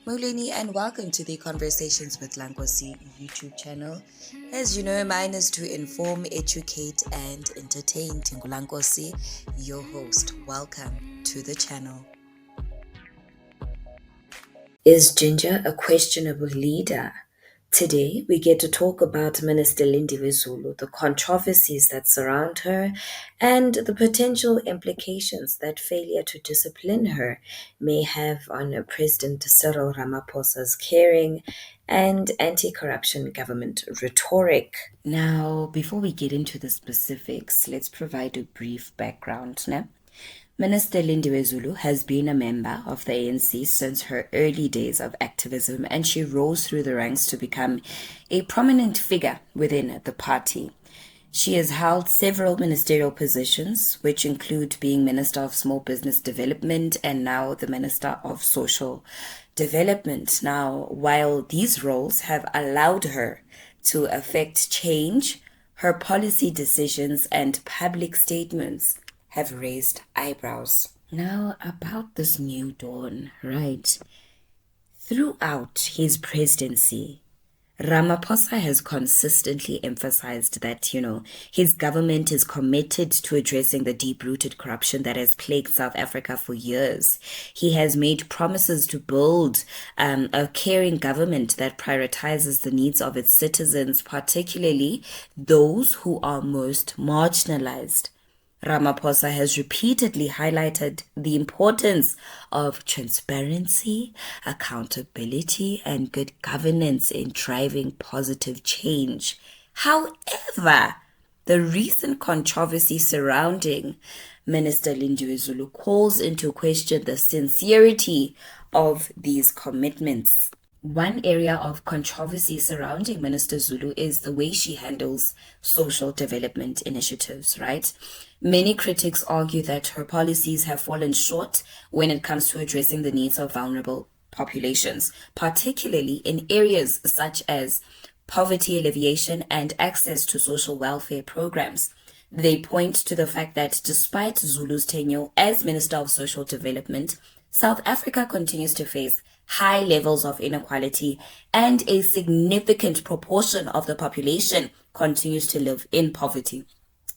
Moleni, and welcome to the Conversations with Nkosi YouTube channel. As you know, mine is to inform, educate, and entertain. Nkosi, your host. Welcome to the channel. Is Ginger a questionable leader? Today, we get to talk about Minister Lindiwe Zulu, the controversies that surround her, and the potential implications that failure to discipline her may have on President Cyril Ramaphosa's caring and anti corruption government rhetoric. Now, before we get into the specifics, let's provide a brief background. Now, Minister Lindiwe Zulu has been a member of the ANC since her early days of activism, and she rose through the ranks to become a prominent figure within the party. She has held several ministerial positions, which include being Minister of Small Business Development and now the Minister of Social Development. Now, while these roles have allowed her to affect change, her policy decisions and public statements have raised eyebrows. Now, about this new dawn, right? Throughout his presidency, Ramaphosa has consistently emphasized that, his government is committed to addressing the deep-rooted corruption that has plagued South Africa for years. He has made promises to build a caring government that prioritizes the needs of its citizens, particularly those who are most marginalized. Ramaphosa has repeatedly highlighted the importance of transparency, accountability, and good governance in driving positive change. However, the recent controversy surrounding Minister Lindiwe Zulu calls into question the sincerity of these commitments. One area of controversy surrounding Minister Zulu is the way she handles social development initiatives, right? Many critics argue that her policies have fallen short when it comes to addressing the needs of vulnerable populations, particularly in areas such as poverty alleviation and access to social welfare programs. They point to the fact that despite Zulu's tenure as Minister of Social Development, South Africa continues to face high levels of inequality, and a significant proportion of the population continues to live in poverty.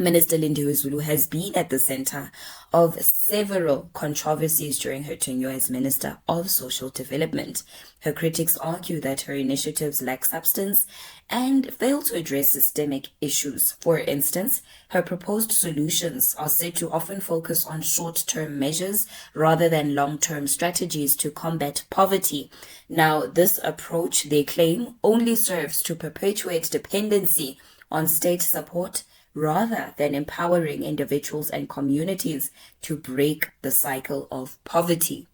Minister Lindiwe Zulu has been at the center of several controversies during her tenure as Minister of Social Development. Her critics argue that her initiatives lack substance and fail to address systemic issues. For instance, her proposed solutions are said to often focus on short-term measures rather than long-term strategies to combat poverty. Now, this approach, they claim, only serves to perpetuate dependency on state support rather than empowering individuals and communities to break the cycle of poverty.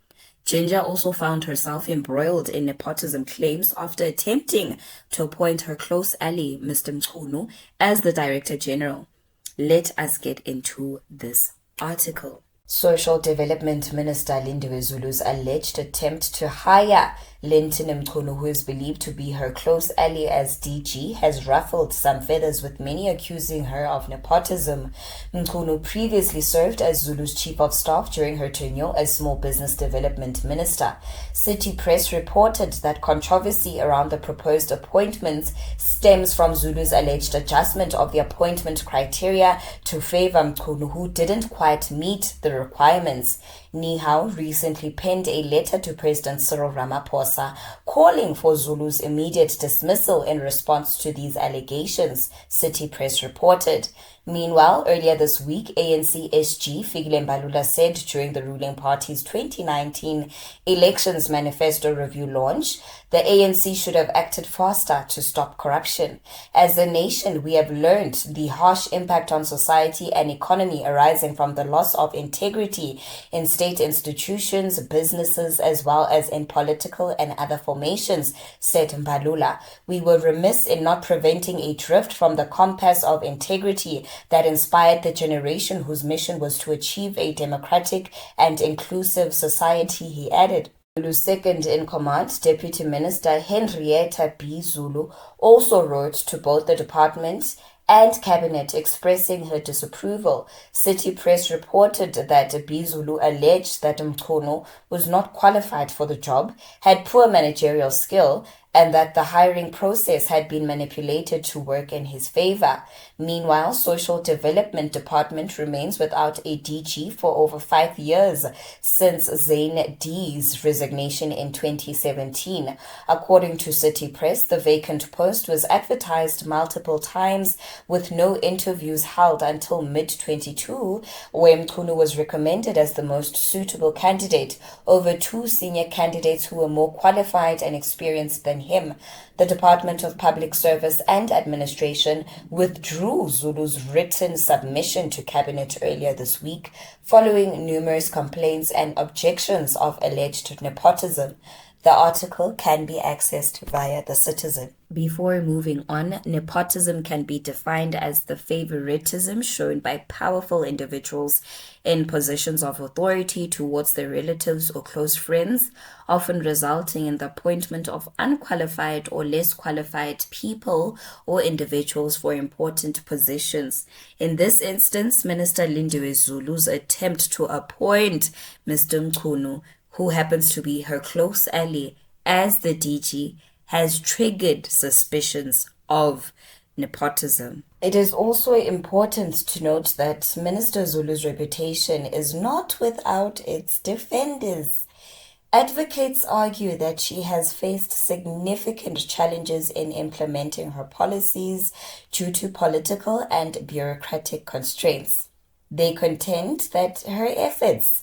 Ginger also found herself embroiled in nepotism claims after attempting to appoint her close ally, Mr. Mchunu, as the Director General. Let us get into this article. Social Development Minister Lindiwe Zulu's alleged attempt to hire Linton Mchunu, who is believed to be her close ally as DG, has ruffled some feathers, with many accusing her of nepotism. Mchunu previously served as Zulu's chief of staff during her tenure as Small Business Development Minister. City Press reported that controversy around the proposed appointments stems from Zulu's alleged adjustment of the appointment criteria to favor Mchunu, who didn't quite meet the requirements. Nihau recently penned a letter to President Cyril Ramaphosa calling for Zulu's immediate dismissal in response to these allegations, City Press reported. Meanwhile, earlier this week, ANC SG Fikile Mbalula said during the ruling party's 2019 elections manifesto review launch, the ANC should have acted faster to stop corruption. As a nation, we have learned the harsh impact on society and economy arising from the loss of integrity in state institutions, businesses, as well as in political and other formations, said Mbalula. We were remiss in not preventing a drift from the compass of integrity that inspired the generation whose mission was to achieve a democratic and inclusive society, he added. Zulu's second in command, Deputy Minister Henrietta B. Zulu, also wrote to both the department and cabinet expressing her disapproval. City Press reported that Bizulu alleged that Mkhono was not qualified for the job, had poor managerial skill, and that the hiring process had been manipulated to work in his favor. Meanwhile, Social Development Department remains without a DG for over 5 years since Zain D's resignation in 2017. According to City Press, the vacant post was advertised multiple times with no interviews held until mid-22, where Mkhono was recommended as the most suitable candidate over two senior candidates who were more qualified and experienced than him. The Department of Public Service and Administration withdrew Zulu's written submission to Cabinet earlier this week, following numerous complaints and objections of alleged nepotism. The article can be accessed via The Citizen. Before moving on, nepotism can be defined as the favoritism shown by powerful individuals in positions of authority towards their relatives or close friends, often resulting in the appointment of unqualified or less qualified people or individuals for important positions. In this instance, Minister Lindiwe Zulu's attempt to appoint Mr. Mkhono, who happens to be her close ally, as the DG, has triggered suspicions of nepotism. It is also important to note that Minister Zulu's reputation is not without its defenders. Advocates argue that she has faced significant challenges in implementing her policies due to political and bureaucratic constraints. They contend that her efforts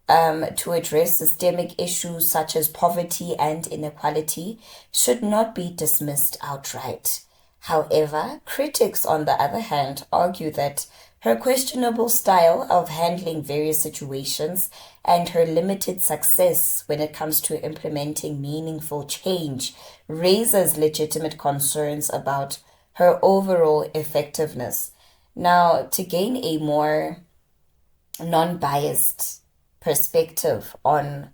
to address systemic issues such as poverty and inequality should not be dismissed outright. However, critics, on the other hand, argue that her questionable style of handling various situations and her limited success when it comes to implementing meaningful change raises legitimate concerns about her overall effectiveness. Now, to gain a more non-biased perspective on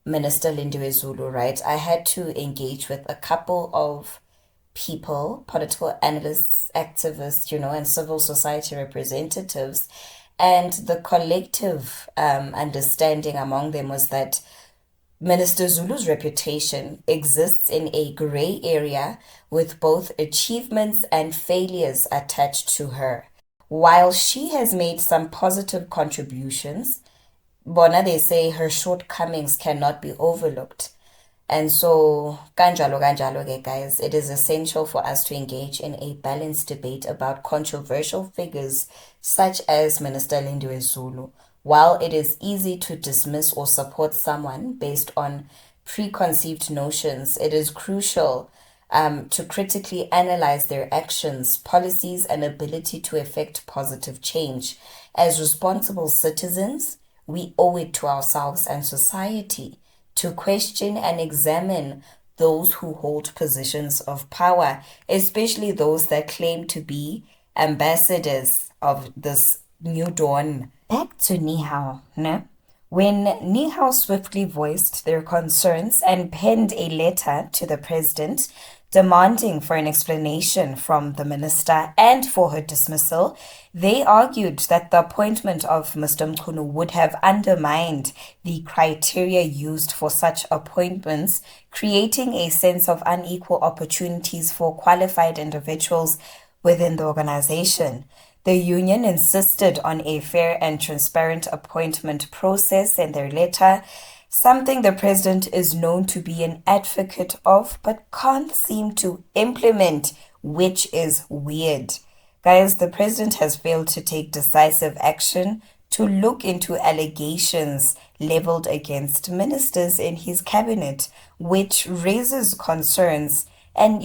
Minister Lindiwe Zulu, right, I had to engage with a couple of people, political analysts, activists, and civil society representatives. And the collective understanding among them was that Minister Zulu's reputation exists in a gray area with both achievements and failures attached to her. While she has made some positive contributions, Bona, they say her shortcomings cannot be overlooked. And so, kanjalo ke guys, it is essential for us to engage in a balanced debate about controversial figures such as Minister Lindiwe Zulu. While it is easy to dismiss or support someone based on preconceived notions, it is crucial to critically analyze their actions, policies, and ability to effect positive change. As responsible citizens, we owe it to ourselves and society to question and examine those who hold positions of power, especially those that claim to be ambassadors of this new dawn. Back to Nihao, ne? When Nihao swiftly voiced their concerns and penned a letter to the president demanding for an explanation from the minister and for her dismissal, they argued that the appointment of Mr. Mkhono would have undermined the criteria used for such appointments, creating a sense of unequal opportunities for qualified individuals within the organization. The union insisted on a fair and transparent appointment process in their letter, something the president is known to be an advocate of but can't seem to implement, which is weird. Guys, the president has failed to take decisive action to look into allegations leveled against ministers in his cabinet, which raises concerns and,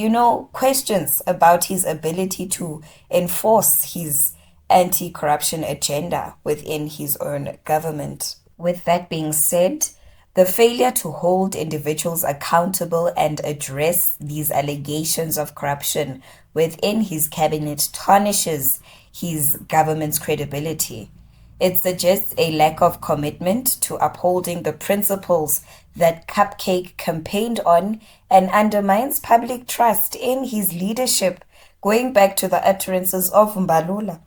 questions about his ability to enforce his anti-corruption agenda within his own government. With that being said, the failure to hold individuals accountable and address these allegations of corruption within his cabinet tarnishes his government's credibility. It suggests a lack of commitment to upholding the principles that Cupcake campaigned on and undermines public trust in his leadership. going back to the utterances of Mbalula,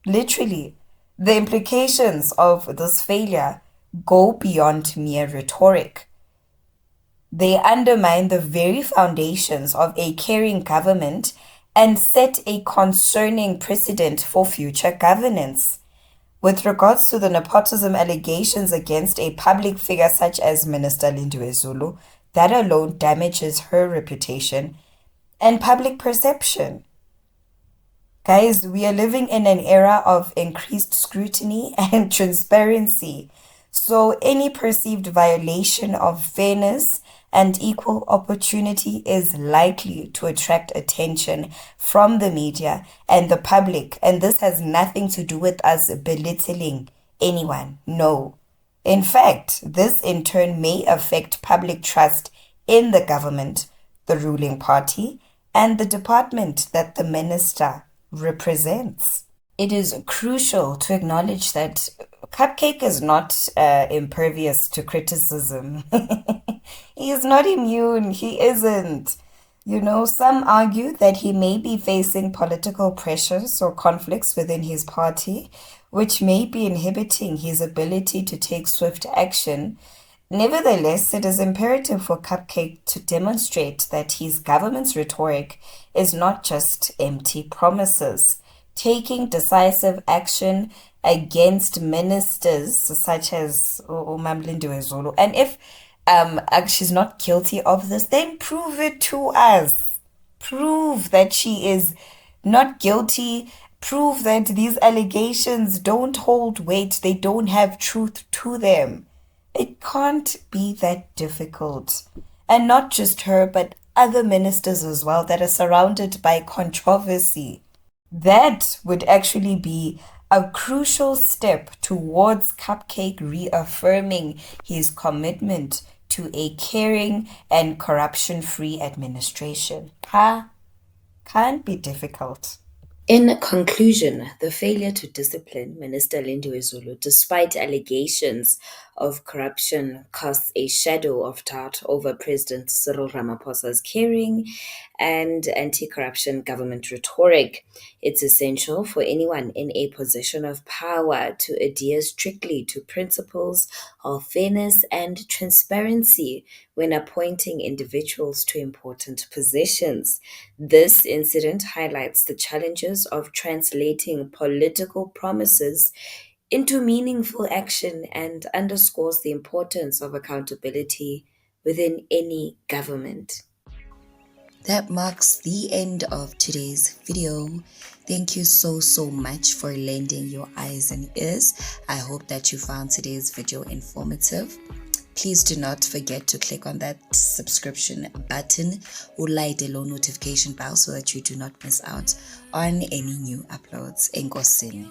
literally, the implications of this failure go beyond mere rhetoric. They undermine the very foundations of a caring government and set a concerning precedent for future governance. With regards to the nepotism allegations against a public figure such as Minister Lindiwe Zulu, that alone damages her reputation and public perception. Guys, we are living in an era of increased scrutiny and transparency. So, any perceived violation of fairness and equal opportunity is likely to attract attention from the media and the public. And this has nothing to do with us belittling anyone. No. In fact, this in turn may affect public trust in the government, the ruling party, and the department that the minister represents. It is crucial to acknowledge that Cupcake is not impervious to criticism. He is not immune. He isn't. You know, some argue that he may be facing political pressures or conflicts within his party, which may be inhibiting his ability to take swift action. Nevertheless, it is imperative for Cupcake to demonstrate that his government's rhetoric is not just empty promises. Taking decisive action against ministers such as Lindiwe Zulu. And if she's not guilty of this, then prove it to us. Prove that she is not guilty. Prove that these allegations don't hold weight. They don't have truth to them. It can't be that difficult. And not just her, but other ministers as well that are surrounded by controversy. That would actually be a crucial step towards Cupcake reaffirming his commitment to a caring and corruption-free administration. Can't be difficult. In conclusion, the failure to discipline Minister Lindiwe Zulu, despite allegations of corruption, casts a shadow of doubt over President Cyril Ramaphosa's caring and anti-corruption government rhetoric. It's essential for anyone in a position of power to adhere strictly to principles of fairness and transparency when appointing individuals to important positions. This incident highlights the challenges of translating political promises into meaningful action and underscores the importance of accountability within any government. That marks the end of today's video. Thank you so much for lending your eyes and ears. I hope that you found today's video informative. Please do not forget to click on that subscription button or light the notification bell so that you do not miss out on any new uploads. Nkosi.